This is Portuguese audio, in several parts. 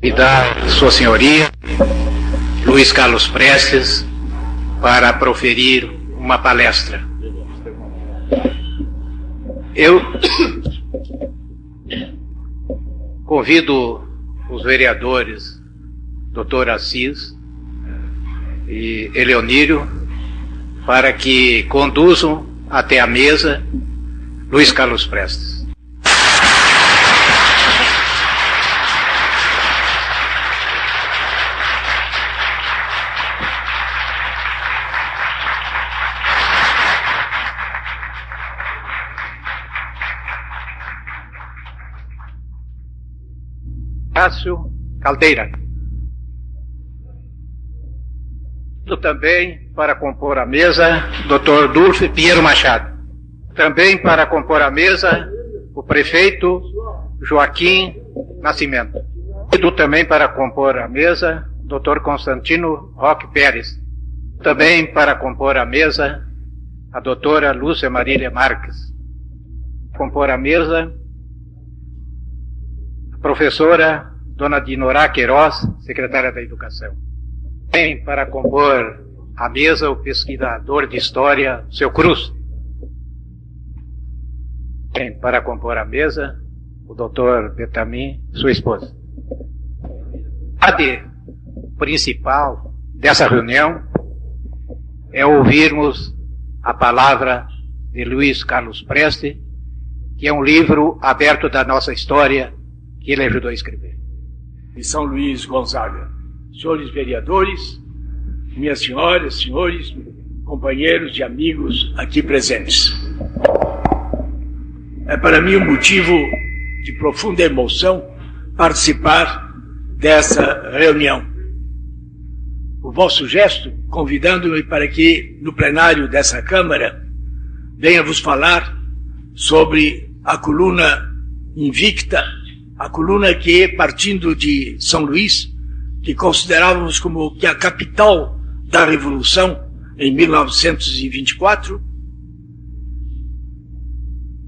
Convidar Sua Senhoria, Luiz Carlos Prestes, para proferir uma palestra. Eu convido os vereadores Dr. Assis e Eleonírio para que conduzam até a mesa Luiz Carlos Prestes. Cássio Caldeira. Também para compor a mesa, Dr. Dulce Pinheiro Machado. Também para compor a mesa, o prefeito Joaquim Nascimento. E também para compor a mesa, Dr. Constantino Roque Pérez. Também para compor a mesa, a doutora Lúcia Marília Marques. Compor a mesa, a professora Dona Dinorá Queiroz, secretária da Educação. Tem para compor a mesa o pesquisador de História, Seu Cruz. Tem para compor a mesa o doutor Betamin, sua esposa. A principal dessa reunião é ouvirmos a palavra de Luiz Carlos Prestes, que é um livro aberto da nossa história que ele ajudou a escrever. De São Luís Gonzaga. Senhores vereadores, minhas senhoras, senhores, companheiros e amigos aqui presentes. É para mim um motivo de profunda emoção participar dessa reunião. O vosso gesto, convidando-me para que no plenário dessa Câmara venha vos falar sobre a coluna invicta, a coluna que, partindo de São Luís, que considerávamos como que a capital da Revolução em 1924,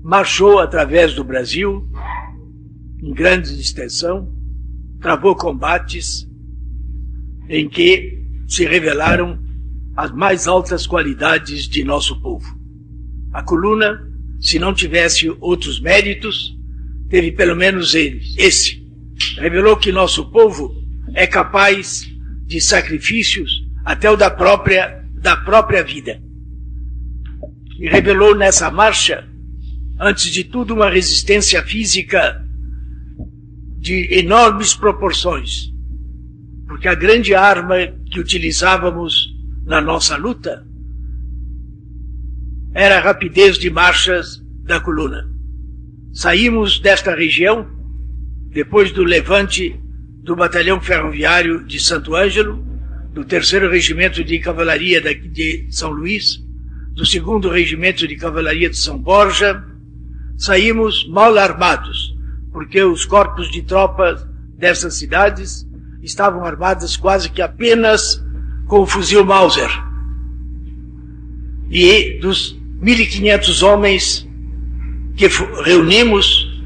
marchou através do Brasil, em grande extensão, travou combates em que se revelaram as mais altas qualidades de nosso povo. A coluna, se não tivesse outros méritos, teve pelo menos esse. Revelou que nosso povo é capaz de sacrifícios até o da própria vida. E revelou nessa marcha, antes de tudo, uma resistência física de enormes proporções, porque a grande arma que utilizávamos na nossa luta era a rapidez de marchas da coluna. Saímos desta região, depois do levante do Batalhão Ferroviário de Santo Ângelo, do 3º Regimento de Cavalaria de São Luís, do 2º Regimento de Cavalaria de São Borja. Saímos mal armados, porque os corpos de tropas dessas cidades estavam armadas quase que apenas com o fuzil Mauser. E dos 1.500 homens que reunimos,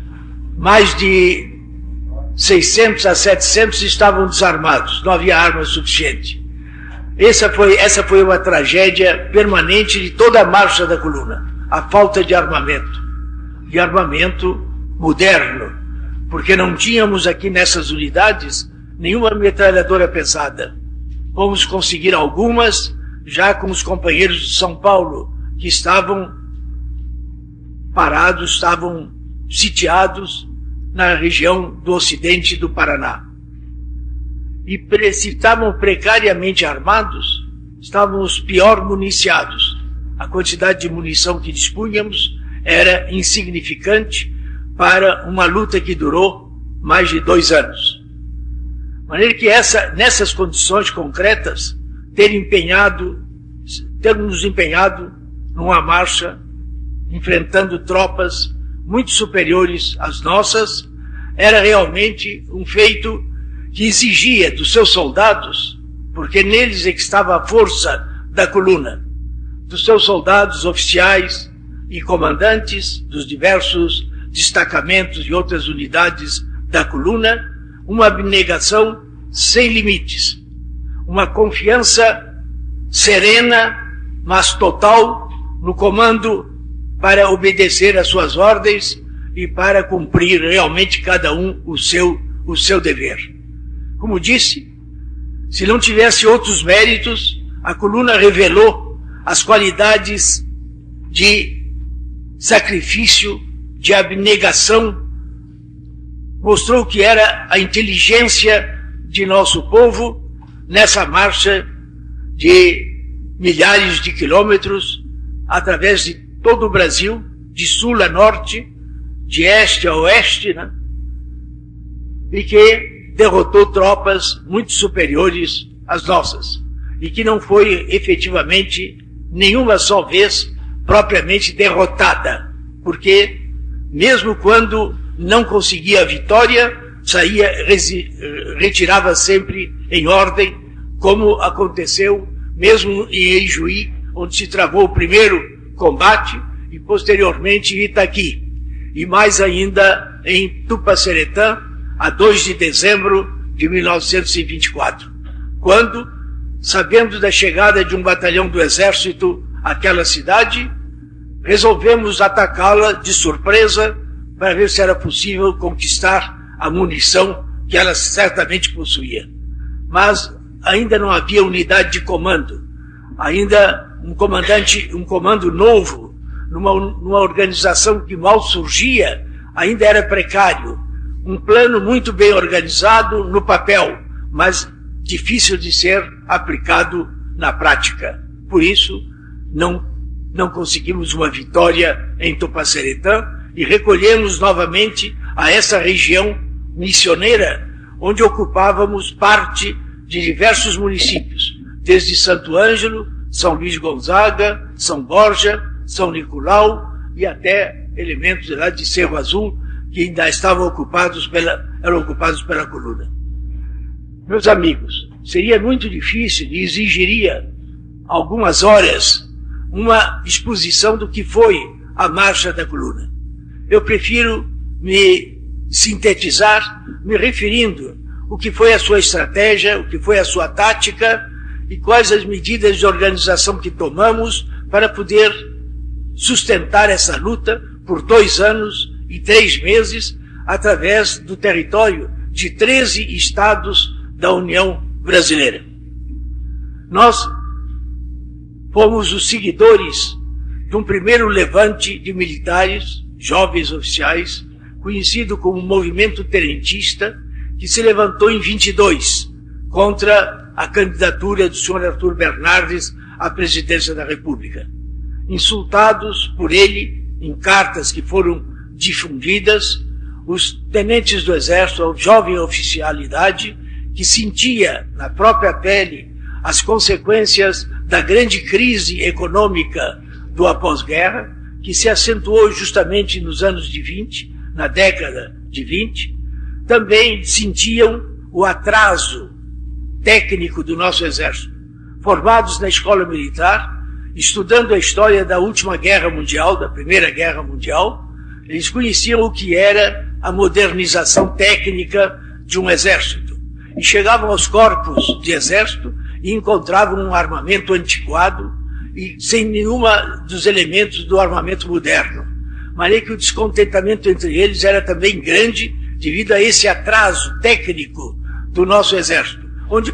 mais de 600 a 700 estavam desarmados, não havia arma suficiente. Essa foi uma tragédia permanente de toda a marcha da coluna, a falta de armamento moderno, porque não tínhamos aqui nessas unidades nenhuma metralhadora pesada. Fomos conseguir algumas, já com os companheiros de São Paulo, que estavam parados, estavam sitiados na região do ocidente do Paraná. E se estavam precariamente armados, estávamos pior municiados. A quantidade de munição que dispunhamos era insignificante para uma luta que durou mais de 2 anos. De maneira que nessas condições concretas, termos nos empenhado numa marcha, enfrentando tropas muito superiores às nossas, era realmente um feito que exigia dos seus soldados, porque neles é que estava a força da coluna, dos seus soldados oficiais e comandantes dos diversos destacamentos e outras unidades da coluna, uma abnegação sem limites, uma confiança serena, mas total, no comando para obedecer às suas ordens e para cumprir realmente cada um o seu dever. Como disse, se não tivesse outros méritos, a coluna revelou as qualidades de sacrifício, de abnegação, mostrou que era a inteligência de nosso povo nessa marcha de milhares de quilômetros através de todo o Brasil, de sul a norte, de este a oeste, né? E que derrotou tropas muito superiores às nossas, e que não foi efetivamente nenhuma só vez propriamente derrotada, porque mesmo quando não conseguia a vitória, retirava sempre em ordem, como aconteceu mesmo em Ijuí, onde se travou o primeiro combate, e posteriormente em Itaqui, e mais ainda em Tupaceretã, a 2 de dezembro de 1924, quando, sabendo da chegada de um batalhão do Exército àquela cidade, resolvemos atacá-la de surpresa para ver se era possível conquistar a munição que ela certamente possuía. Mas ainda não havia unidade de comando, ainda um comando novo, numa organização que mal surgia, ainda era precário. Um plano muito bem organizado no papel, mas difícil de ser aplicado na prática. Por isso, não conseguimos uma vitória em Tupaceretã e recolhemos novamente a essa região missioneira, onde ocupávamos parte de diversos municípios, desde Santo Ângelo, São Luís Gonzaga, São Borja, São Nicolau e até elementos lá de Cerro Azul, que ainda estavam eram ocupados pela coluna. Meus amigos, seria muito difícil e exigiria algumas horas uma exposição do que foi a marcha da coluna. Eu prefiro me sintetizar me referindo o que foi a sua estratégia, o que foi a sua tática e quais as medidas de organização que tomamos para poder sustentar essa luta por 2 anos e 3 meses através do território de 13 estados da União Brasileira. Nós fomos os seguidores de um primeiro levante de militares, jovens oficiais, conhecido como Movimento Tenentista, que se levantou em 22 contra a candidatura do senhor Arthur Bernardes à presidência da República. Insultados por ele em cartas que foram difundidas, os tenentes do Exército, a jovem oficialidade, que sentia na própria pele as consequências da grande crise econômica do após-guerra, que se acentuou justamente nos anos de 20, na década de 20, também sentiam o atraso técnico do nosso Exército. Formados na escola militar, estudando a história da última guerra mundial, da Primeira Guerra Mundial, eles conheciam o que era a modernização técnica de um exército. E chegavam aos corpos de exército e encontravam um armamento antiquado e sem nenhuma dos elementos do armamento moderno. Mas que o descontentamento entre eles era também grande devido a esse atraso técnico do nosso exército, onde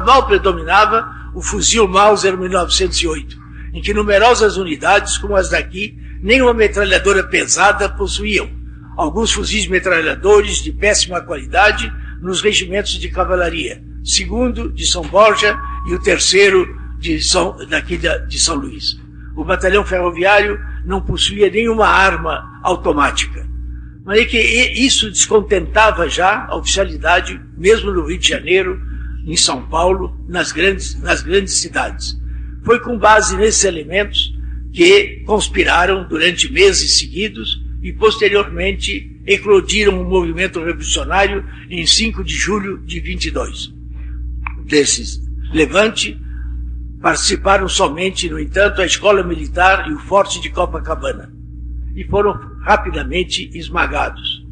mal predominava o fuzil Mauser 1908, em que numerosas unidades, como as daqui, nem uma metralhadora pesada possuíam. Alguns fuzis metralhadores de péssima qualidade nos regimentos de cavalaria, segundo de São Borja e o terceiro de São Luís. O batalhão ferroviário não possuía nenhuma arma automática. Mas é que isso descontentava já a oficialidade, mesmo no Rio de Janeiro, em São Paulo, nas grandes cidades. Foi com base nesses elementos que conspiraram durante meses seguidos e posteriormente eclodiram um movimento revolucionário em 5 de julho de 22. Desses levante participaram somente, no entanto, a Escola Militar e o Forte de Copacabana, e foram rapidamente esmagados,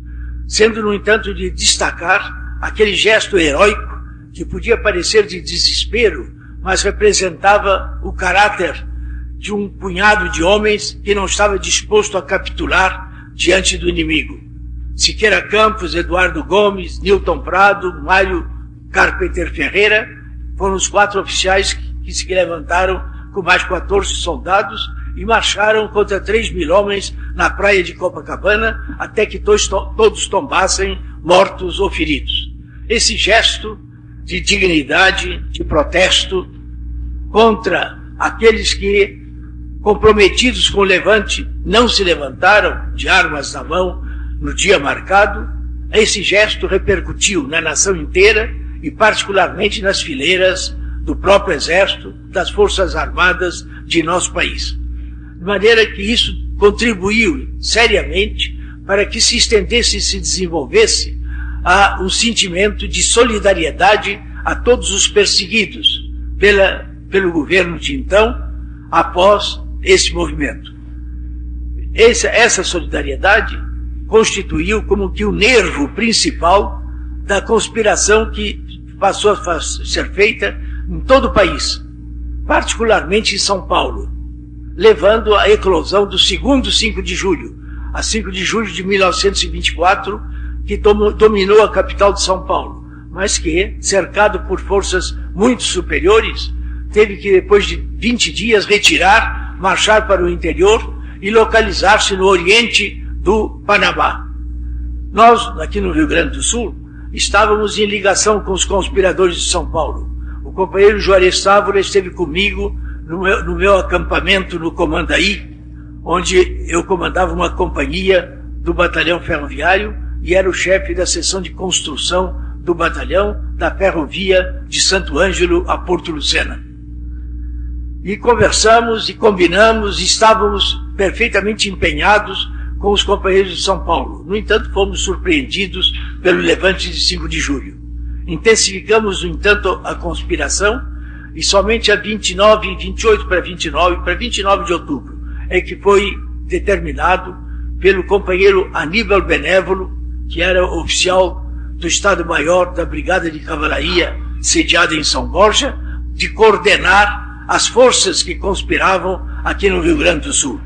sendo, no entanto, de destacar aquele gesto heróico que podia parecer de desespero, mas representava o caráter de um punhado de homens que não estava disposto a capitular diante do inimigo. Siqueira Campos, Eduardo Gomes, Nilton Prado, Mário Carpenter Ferreira foram os 4 oficiais que se levantaram com mais 14 soldados e marcharam contra 3.000 homens na praia de Copacabana até que todos tombassem mortos ou feridos. Esse gesto de dignidade, de protesto contra aqueles que, comprometidos com o levante, não se levantaram de armas na mão no dia marcado, esse gesto repercutiu na nação inteira e particularmente nas fileiras do próprio Exército, das Forças Armadas de nosso país. De maneira que isso contribuiu seriamente para que se estendesse e se desenvolvesse a um sentimento de solidariedade a todos os perseguidos pelo governo de então, após esse movimento. Essa solidariedade constituiu como que o nervo principal da conspiração que passou a ser feita em todo o país, particularmente em São Paulo, levando à eclosão do segundo 5 de julho, a 5 de julho de 1924, que dominou a capital de São Paulo, mas que, cercado por forças muito superiores, teve que, depois de 20 dias, retirar, marchar para o interior e localizar-se no oriente do Panamá. Nós, aqui no Rio Grande do Sul, estávamos em ligação com os conspiradores de São Paulo. O companheiro Juarez Távora esteve comigo no meu acampamento no Comandaí, onde eu comandava uma companhia do batalhão ferroviário e era o chefe da seção de construção do batalhão da ferrovia de Santo Ângelo a Porto Lucena. E conversamos e combinamos e estávamos perfeitamente empenhados com os companheiros de São Paulo. No entanto, fomos surpreendidos pelo levante de 5 de julho. Intensificamos, no entanto, a conspiração e somente a 28 para 29 de outubro, é que foi determinado pelo companheiro Aníbal Benévolo, que era oficial do Estado-Maior da Brigada de Cavalaria sediada em São Borja, de coordenar as forças que conspiravam aqui no Rio Grande do Sul.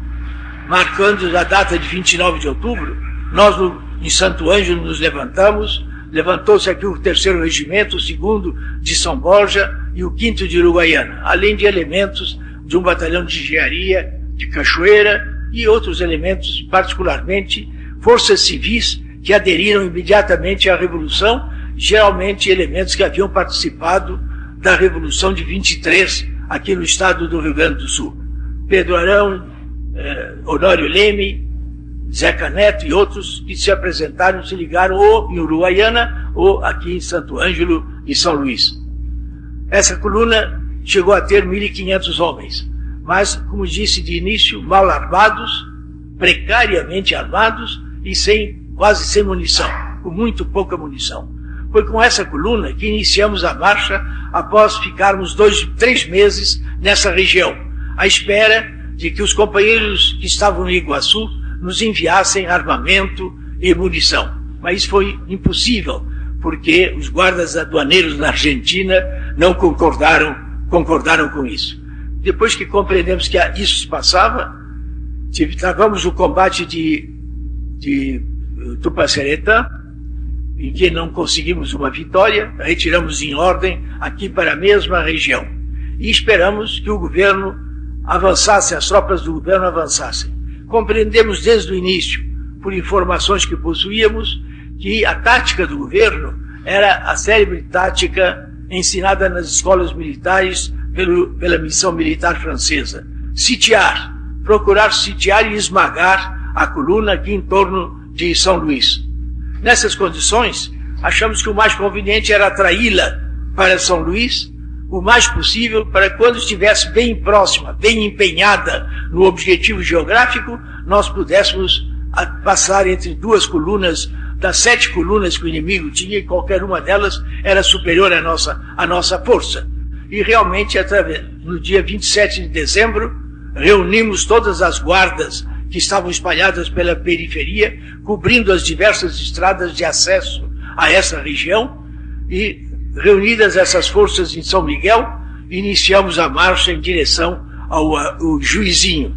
Marcando a data de 29 de outubro, nós em Santo Ângelo nos levantamos, levantou-se aqui o 3º Regimento, o 2º de São Borja e o 5º de Uruguaiana, além de elementos de um batalhão de engenharia de Cachoeira e outros elementos, particularmente forças civis que aderiram imediatamente à Revolução, geralmente elementos que haviam participado da Revolução de 23 aqui no estado do Rio Grande do Sul. Pedro Arão, Honório Leme, Zeca Neto e outros que se apresentaram, se ligaram ou em Uruguaiana ou aqui em Santo Ângelo e São Luís. Essa coluna chegou a ter 1.500 homens, mas, como disse de início, mal armados, precariamente armados e quase sem munição, com muito pouca munição. Foi com essa coluna que iniciamos a marcha após ficarmos 3 meses nessa região, à espera de que os companheiros que estavam no Iguaçu nos enviassem armamento e munição. Mas isso foi impossível, porque os guardas aduaneiros na Argentina não concordaram com isso. Depois que compreendemos que isso se passava, travamos o combate de Tupaceretã, em que não conseguimos uma vitória, retiramos em ordem aqui para a mesma região. E esperamos que o governo avançasse, as tropas do governo avançassem. Compreendemos desde o início, por informações que possuíamos, que a tática do governo era a célebre tática ensinada nas escolas militares pela missão militar francesa. Sitiar, procurar sitiar e esmagar a coluna aqui em torno de São Luís. Nessas condições, achamos que o mais conveniente era atraí-la para São Luís, o mais possível, para quando estivesse bem próxima, bem empenhada no objetivo geográfico, nós pudéssemos passar entre 2 colunas, das 7 colunas que o inimigo tinha, e qualquer uma delas era superior à nossa força. E realmente, no dia 27 de dezembro, reunimos todas as guardas que estavam espalhadas pela periferia, cobrindo as diversas estradas de acesso a essa região, e, reunidas essas forças em São Miguel, iniciamos a marcha em direção ao Juizinho,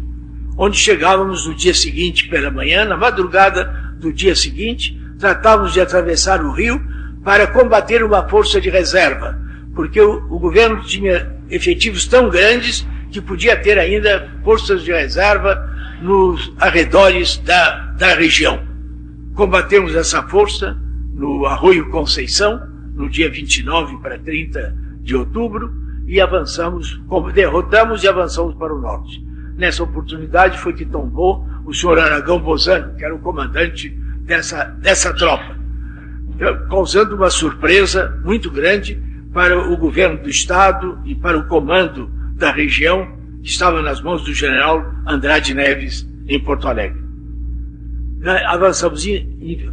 onde chegávamos no dia seguinte pela manhã, na madrugada do dia seguinte, tratávamos de atravessar o rio para combater uma força de reserva, porque o governo tinha efetivos tão grandes que podia ter ainda forças de reserva nos arredores da região. Combatemos essa força no Arroio Conceição, no dia 29 para 30 de outubro, e avançamos, derrotamos e avançamos para o norte. Nessa oportunidade foi que tombou o senhor Aragão Bozano, que era o comandante dessa tropa, causando uma surpresa muito grande para o governo do estado e para o comando da região, que estava nas mãos do general Andrade Neves, em Porto Alegre. Avançamos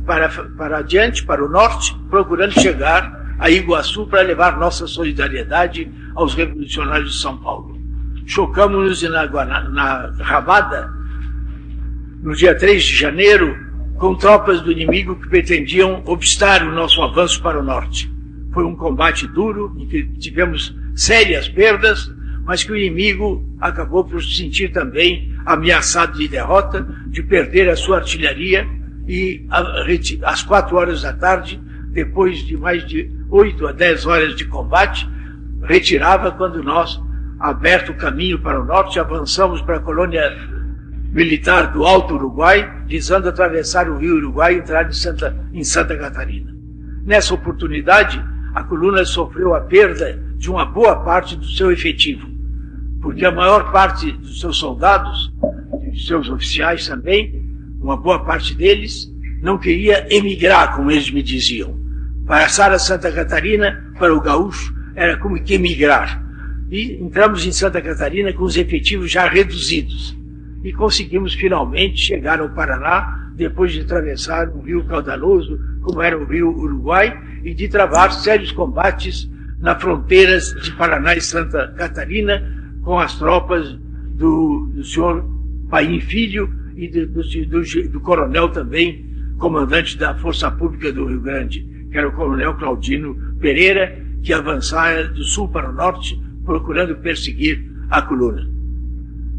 para adiante, para o norte, procurando chegar a Iguaçu para levar nossa solidariedade aos revolucionários de São Paulo. Chocamos-nos na Rabada, no dia 3 de janeiro, com tropas do inimigo que pretendiam obstar o nosso avanço para o norte. Foi um combate duro, em que tivemos sérias perdas, mas que o inimigo acabou por se sentir também ameaçado de derrota, de perder a sua artilharia, e às 4 horas da tarde, depois de mais de 8 a 10 horas de combate, retirava quando nós, aberto o caminho para o norte, avançamos para a colônia militar do Alto Uruguai, visando atravessar o rio Uruguai e entrar em Santa Catarina. Nessa oportunidade, a coluna sofreu a perda de uma boa parte do seu efetivo, porque a maior parte dos seus soldados, dos seus oficiais também, uma boa parte deles, não queria emigrar, como eles me diziam. Passar a Santa Catarina para o gaúcho era como que emigrar. E entramos em Santa Catarina com os efetivos já reduzidos. E conseguimos finalmente chegar ao Paraná, depois de atravessar um rio caudaloso, como era o rio Uruguai, e de travar sérios combates nas fronteiras de Paraná e Santa Catarina, com as tropas do senhor Paim Filho e do coronel também, comandante da Força Pública do Rio Grande, que era o coronel Claudino Pereira, que avançara do sul para o norte, procurando perseguir a coluna.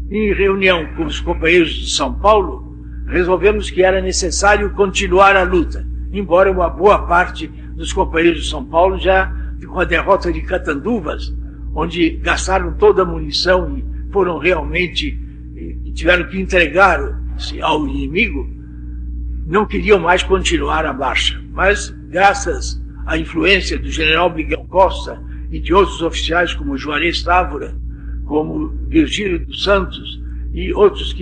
Em reunião com os companheiros de São Paulo, resolvemos que era necessário continuar a luta, embora uma boa parte dos companheiros de São Paulo já com a derrota de Catanduvas, onde gastaram toda a munição e foram realmente, tiveram que entregar-se ao inimigo, não queriam mais continuar a marcha. Mas, graças à influência do general Miguel Costa e de outros oficiais como Juarez Távora, como Virgílio dos Santos e outros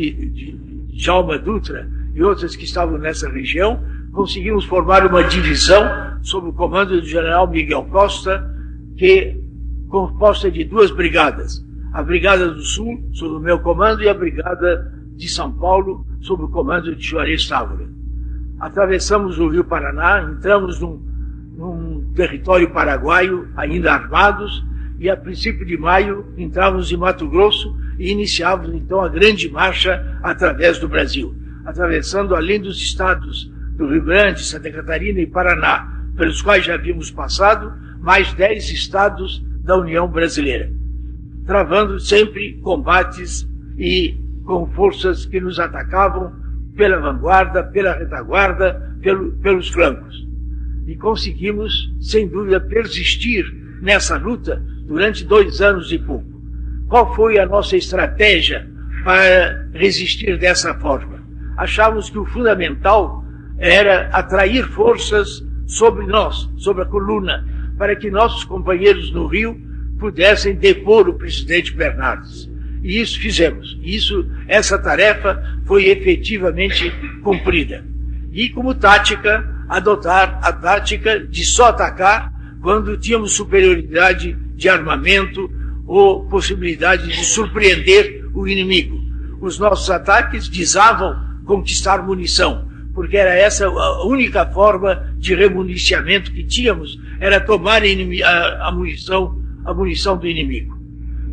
Djalma Dutra e outros que estavam nessa região, conseguimos formar uma divisão sob o comando do general Miguel Costa, composta de 2 brigadas. A Brigada do Sul, sob o meu comando, e a Brigada de São Paulo, sob o comando de Juarez Távora. Atravessamos o rio Paraná, entramos num território paraguaio, ainda armados, e a princípio de maio entrávamos em Mato Grosso e iniciávamos então a grande marcha através do Brasil, atravessando além dos estados do Rio Grande, Santa Catarina e Paraná, pelos quais já havíamos passado, mais 10 estados da União Brasileira, travando sempre combates e com forças que nos atacavam pela vanguarda, pela retaguarda, pelos flancos. E conseguimos, sem dúvida, persistir nessa luta durante 2 anos e pouco. Qual foi a nossa estratégia para resistir dessa forma? Achávamos que o fundamental era atrair forças sobre nós, sobre a coluna, para que nossos companheiros no Rio pudessem depor o presidente Bernardes. E isso fizemos. Essa tarefa foi efetivamente cumprida. E como tática, adotar a tática de só atacar quando tínhamos superioridade de armamento ou possibilidade de surpreender o inimigo. Os nossos ataques visavam conquistar munição, porque era essa a única forma de remuniciamento que tínhamos, era tomar a munição do inimigo.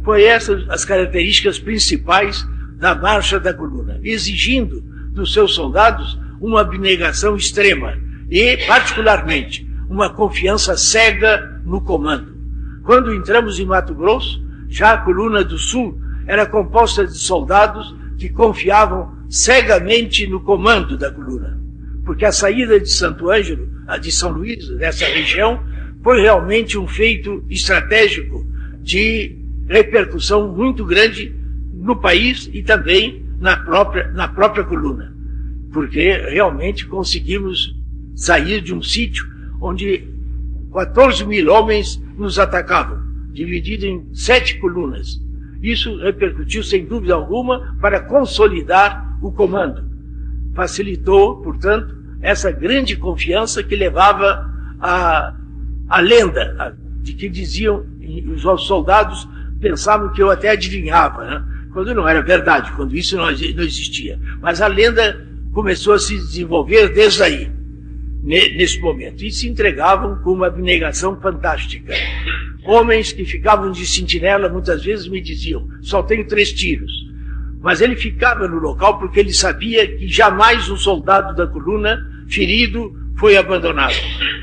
Foi essas as características principais da marcha da coluna, exigindo dos seus soldados uma abnegação extrema e, particularmente, uma confiança cega no comando. Quando entramos em Mato Grosso, já a coluna do Sul era composta de soldados que confiavam cegamente no comando da coluna, porque a saída de Santo Ângelo, a de São Luís, dessa região, foi realmente um feito estratégico de repercussão muito grande no país e também na própria coluna, porque realmente conseguimos sair de um sítio onde 14 mil homens nos atacavam, dividido em 7 colunas. Isso repercutiu, sem dúvida alguma, para consolidar o comando. Facilitou, portanto, essa grande confiança que levava a lenda, de que diziam, os soldados pensavam que eu até adivinhava, né? Quando não era verdade, quando isso não existia. Mas a lenda começou a se desenvolver desde aí, nesse momento, e se entregavam com uma abnegação fantástica. Homens que ficavam de sentinela muitas vezes me diziam, só tenho 3 tiros. Mas ele ficava no local porque ele sabia que jamais um soldado da coluna ferido foi abandonado.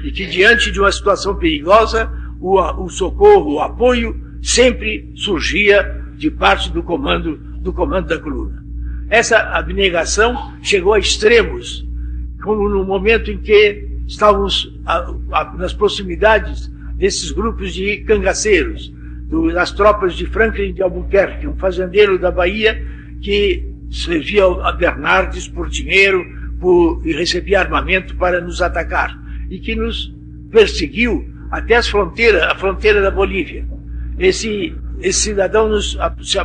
E que diante de uma situação perigosa, o socorro, o apoio, sempre surgia de parte do comando da coluna. Essa abnegação chegou a extremos, como no momento em que estávamos nas proximidades desses grupos de cangaceiros, das tropas de Franklin de Albuquerque, um fazendeiro da Bahia que servia a Bernardes por dinheiro e recebia armamento para nos atacar, e que nos perseguiu até a fronteira da Bolívia. Esse cidadão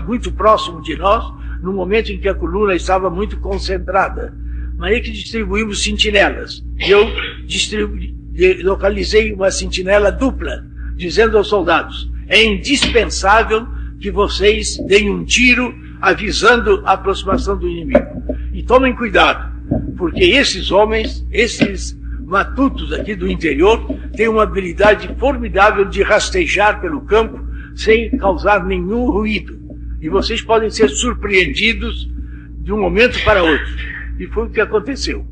muito próximo de nós, no momento em que a coluna estava muito concentrada. Mas é que distribuímos sentinelas. E eu localizei uma sentinela dupla, dizendo aos soldados, é indispensável que vocês deem um tiro avisando a aproximação do inimigo. E tomem cuidado, porque esses homens, esses matutos aqui do interior, têm uma habilidade formidável de rastejar pelo campo sem causar nenhum ruído. E vocês podem ser surpreendidos de um momento para outro. E foi o que aconteceu.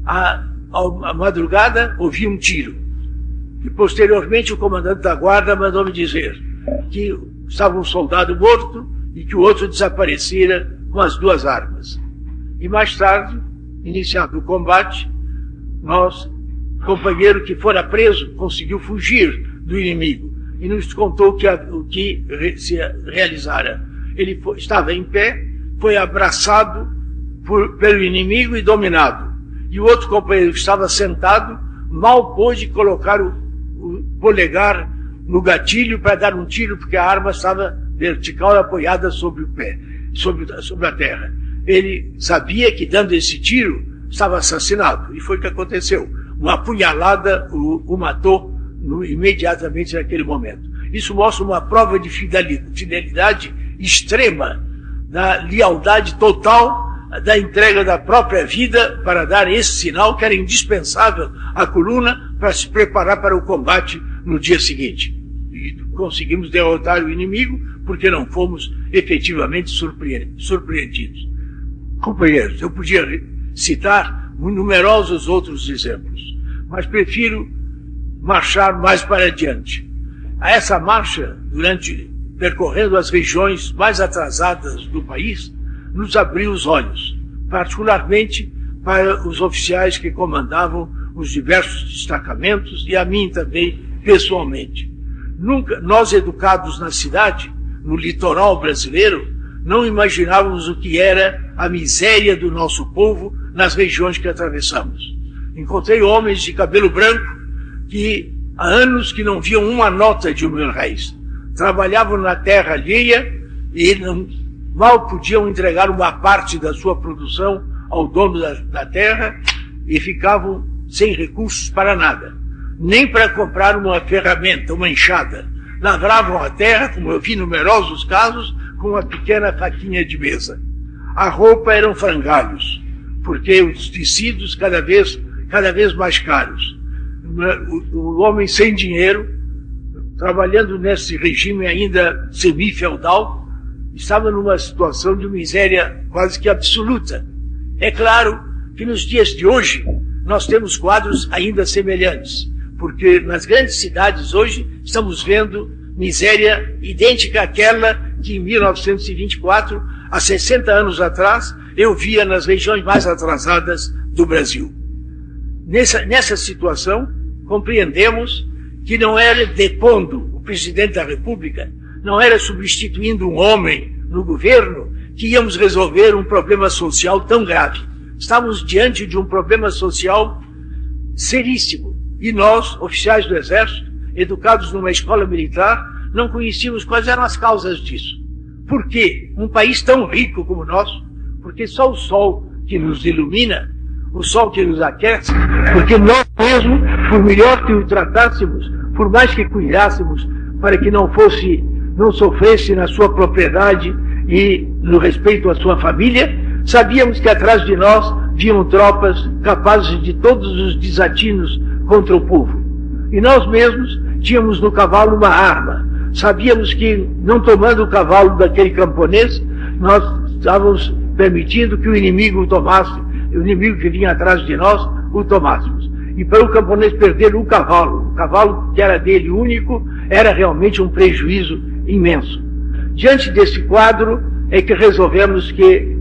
À madrugada, ouvi um tiro. E posteriormente o comandante da guarda mandou me dizer que estava um soldado morto e que o outro desaparecera com as 2 armas. E mais tarde, iniciado o combate, o companheiro que fora preso conseguiu fugir do inimigo e nos contou o que se realizara. Ele estava em pé, foi abraçado pelo inimigo e dominado. E o outro companheiro que estava sentado mal pôde colocar o polegar no gatilho para dar um tiro, porque a arma estava vertical apoiada sobre o pé, sobre a terra. Ele sabia que dando esse tiro estava assassinado, e foi o que aconteceu. Uma apunhalada o matou imediatamente naquele momento. Isso mostra uma prova de fidelidade extrema, da lealdade total, da entrega da própria vida para dar esse sinal que era indispensável à coluna para se preparar para o combate no dia seguinte. E conseguimos derrotar o inimigo porque não fomos efetivamente surpreendidos. Companheiros, eu podia citar numerosos outros exemplos, mas prefiro marchar mais para adiante. A essa marcha, percorrendo as regiões mais atrasadas do país, nos abriu os olhos, particularmente para os oficiais que comandavam os diversos destacamentos e a mim também pessoalmente. Nós educados na cidade, no litoral brasileiro, não imaginávamos o que era a miséria do nosso povo nas regiões que atravessamos. Encontrei homens de cabelo branco que há anos que não viam uma nota de R$1.000. Trabalhavam na terra alheia e mal podiam entregar uma parte da sua produção ao dono da terra e ficavam sem recursos para nada, nem para comprar uma ferramenta, uma enxada. Lavravam a terra, como eu vi em numerosos casos, com uma pequena faquinha de mesa. A roupa eram frangalhos, porque os tecidos cada vez mais caros. O homem sem dinheiro, trabalhando nesse regime ainda semi-feudal, estava numa situação de miséria quase que absoluta. É claro que nos dias de hoje nós temos quadros ainda semelhantes, porque nas grandes cidades hoje estamos vendo miséria idêntica àquela que em 1924, há 60 anos atrás, eu via nas regiões mais atrasadas do Brasil. Nessa situação, compreendemos que não era depondo o presidente da República, não era substituindo um homem no governo que íamos resolver um problema social tão grave. Estávamos diante de um problema social seríssimo. E nós, oficiais do Exército, educados numa escola militar, não conhecíamos quais eram as causas disso. Por quê? Um país tão rico como o nosso, porque só o sol que nos ilumina, o sol que nos aquece, porque nós mesmos, por melhor que o tratássemos, por mais que cuidássemos para que não sofresse na sua propriedade e no respeito à sua família, sabíamos que atrás de nós vinham tropas capazes de todos os desatinos contra o povo. E nós mesmos tínhamos no cavalo uma arma. Sabíamos que, não tomando o cavalo daquele camponês, nós estávamos permitindo que o inimigo o inimigo que vinha atrás de nós, o tomássemos. E para o camponês perder o cavalo que era dele único, era realmente um prejuízo imenso. Diante desse quadro é que resolvemos que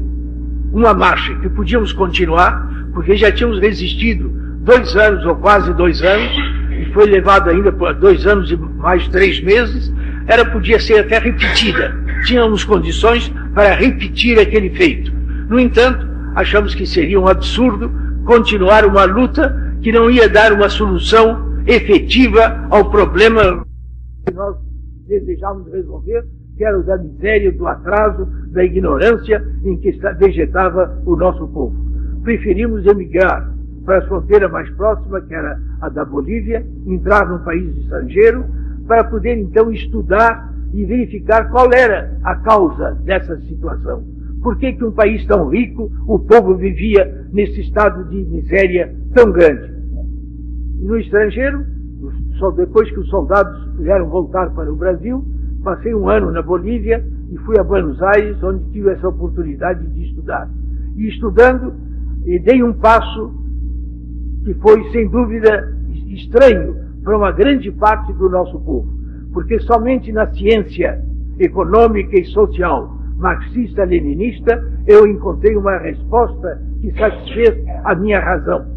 uma marcha que podíamos continuar, porque já tínhamos resistido 2 anos ou quase 2 anos, e foi levado ainda por 2 anos e mais 3 meses, podia ser até repetida. Tínhamos condições para repetir aquele feito. No entanto, achamos que seria um absurdo continuar uma luta que não ia dar uma solução efetiva ao problema que nós desejávamos resolver, que era o da miséria, do atraso, da ignorância em que vegetava o nosso povo. Preferimos emigrar para a fronteira mais próxima, que era a da Bolívia, entrar num país estrangeiro, para poder então estudar e verificar qual era a causa dessa situação. Por que um país tão rico, o povo vivia nesse estado de miséria tão grande? E no estrangeiro, só depois que os soldados puderam voltar para o Brasil, passei 1 ano na Bolívia e fui a Buenos Aires, onde tive essa oportunidade de estudar. E estudando, dei um passo que foi, sem dúvida, estranho para uma grande parte do nosso povo, porque somente na ciência econômica e social marxista-leninista eu encontrei uma resposta que satisfez a minha razão,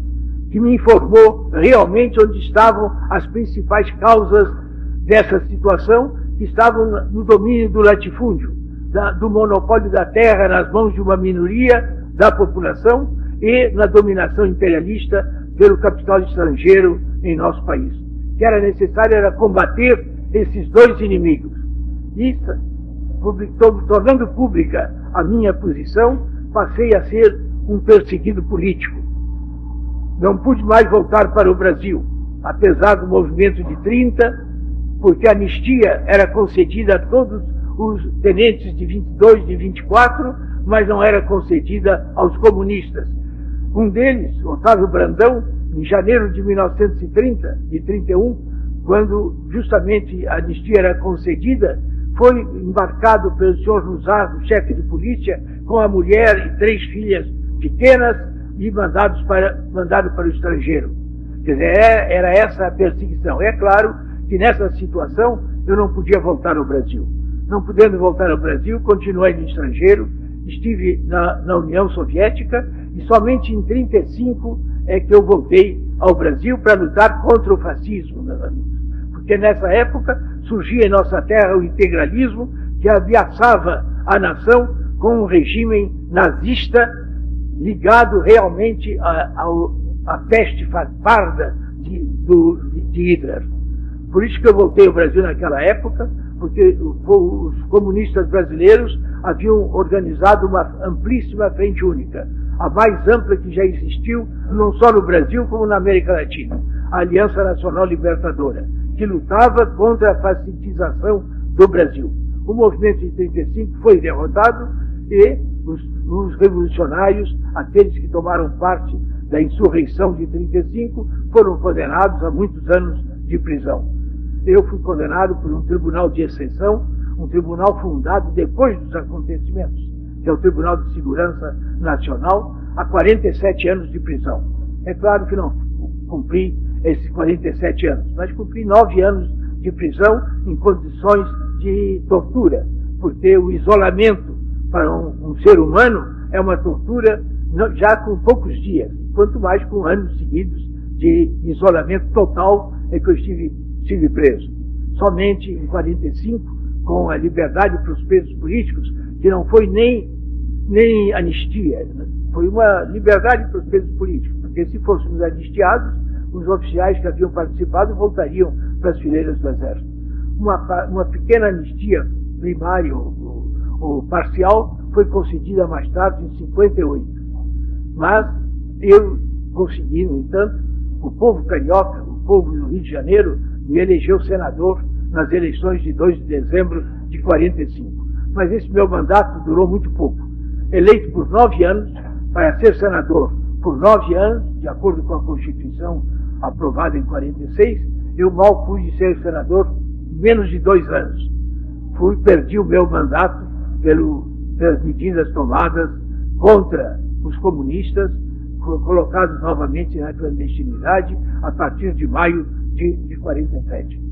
que me informou realmente onde estavam as principais causas dessa situação, que estavam no domínio do latifúndio, do monopólio da terra nas mãos de uma minoria da população e na dominação imperialista pelo capital estrangeiro em nosso país. Que era necessário era combater esses 2 inimigos. E, tornando pública a minha posição, passei a ser um perseguido político. Não pude mais voltar para o Brasil, apesar do movimento de 30, porque a anistia era concedida a todos os tenentes de 22, de 24, mas não era concedida aos comunistas. Um deles, Otávio Brandão, em janeiro de 1930, de 31, quando justamente a anistia era concedida, foi embarcado pelo senhor Luzardo, chefe de polícia, com a mulher e 3 filhas pequenas e mandado para o estrangeiro. Quer dizer, era essa a perseguição. É claro que nessa situação eu não podia voltar ao Brasil. Não podendo voltar ao Brasil, continuei no estrangeiro, estive na União Soviética e somente em 35 é que eu voltei ao Brasil para lutar contra o fascismo, meus amigos. Porque nessa época surgia em nossa terra o integralismo que ameaçava a nação com um regime nazista ligado realmente à peste parda de Hitler. Por isso que eu voltei ao Brasil naquela época, porque os comunistas brasileiros haviam organizado uma amplíssima frente única, a mais ampla que já existiu, não só no Brasil, como na América Latina, a Aliança Nacional Libertadora, que lutava contra a fascistização do Brasil. O movimento de 35 foi derrotado e os revolucionários, aqueles que tomaram parte da insurreição de 35, foram condenados a muitos anos de prisão. Eu fui condenado por um tribunal de exceção, um tribunal fundado depois dos acontecimentos, que é o Tribunal de Segurança Nacional, a 47 anos de prisão. É claro que não cumpri esses 47 anos, mas cumpri 9 anos de prisão em condições de tortura, porque o isolamento para um ser humano é uma tortura já com poucos dias, quanto mais com anos seguidos de isolamento total é que eu estive preso. Somente em 45, com a liberdade para os presos políticos, que não foi nem anistia, foi uma liberdade para os presos políticos, porque se fôssemos anistiados, os oficiais que haviam participado voltariam para as fileiras do Exército. Uma pequena anistia primária ou parcial foi concedida mais tarde, em 58. Mas eu consegui, no entanto, o povo carioca, o povo do Rio de Janeiro, me elegeu senador nas eleições de 2 de dezembro de 45. Mas esse meu mandato durou muito pouco. Eleito por 9 anos, para ser senador por 9 anos, de acordo com a Constituição aprovada em 46, eu mal pude ser senador menos de 2 anos. Perdi o meu mandato pelas medidas tomadas contra os comunistas, colocados novamente na clandestinidade a partir de maio de 47.